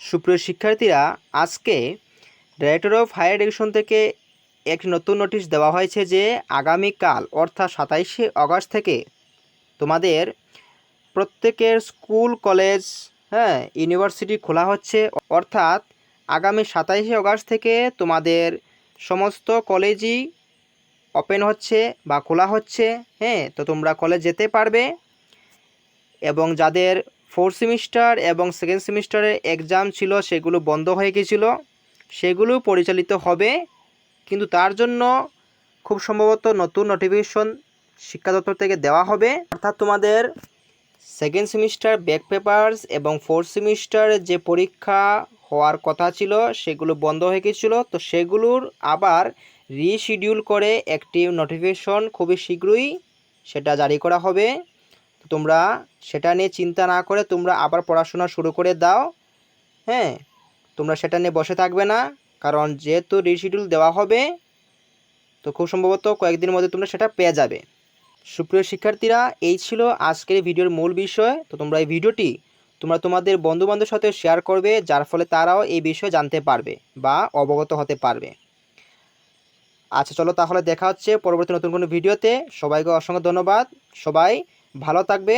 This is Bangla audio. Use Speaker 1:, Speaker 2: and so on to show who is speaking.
Speaker 1: সুপ্রিয় শিক্ষার্থীরা, আজকে ডাইরেক্টর অফ হায়ার এডুকেশন থেকে এক নতুন নোটিশ দেওয়া হয়েছে যে আগামীকাল অর্থাৎ 27শে আগস্ট থেকে তোমাদের প্রত্যেকের স্কুল কলেজ ইউনিভার্সিটি খোলা হচ্ছে। অর্থাৎ আগামী 27শে আগস্ট থেকে তোমাদের সমস্ত কলেজই ওপেন হচ্ছে বা খোলা হচ্ছে। তো তোমরা কলেজ যেতে পারবে এবং যাদের 4th সেমিস্টার এবং 2nd সেমিস্টারের এক্সাম ছিল সেগুলো বন্ধ হয়ে গিয়েছিল সেগুলো পরিচালিত হবে, কিন্তু তার জন্য খুব সম্ভবত নতুন নোটিফিকেশন শিক্ষা দপ্তর থেকে দেওয়া হবে। অর্থাৎ তোমাদের 2nd সেমিস্টার ব্যাক পেপারস এবং 4th সেমিস্টার যে পরীক্ষা হওয়ার কথা ছিল সেগুলো বন্ধ হয়ে গিয়েছিল, তো সেগুলোর আবার রিশিডিউল করে একটি নোটিফিকেশন খুবই শীঘ্রই সেটা জারি করা হবে। তোমরা সেটা নিয়ে চিন্তা না করে তোমরা আবার পড়াশোনা শুরু করে দাও। তোমরা সেটা নিয়ে বসে থাকবে না, কারণ যেহেতু রিশিডিউল দেওয়া হবে তো খুব সম্ভবত কয়েকদিনের মধ্যে তোমরা সেটা পেয়ে যাবে। সুপ্রিয় শিক্ষার্থীরা, এই ছিল আজকের ভিডিওর মূল বিষয়। তো তোমরা এই ভিডিওটি তোমাদের বন্ধুবান্ধবের সাথে শেয়ার করবে, যার ফলে তারাও এই বিষয়ে জানতে পারবে বা অবগত হতে পারবে। আচ্ছা, চলো তাহলে দেখা হচ্ছে পরবর্তী নতুন কোনো ভিডিওতে। সবাইকে অসংখ্য ধন্যবাদ। সবাই ভালো থাকবে।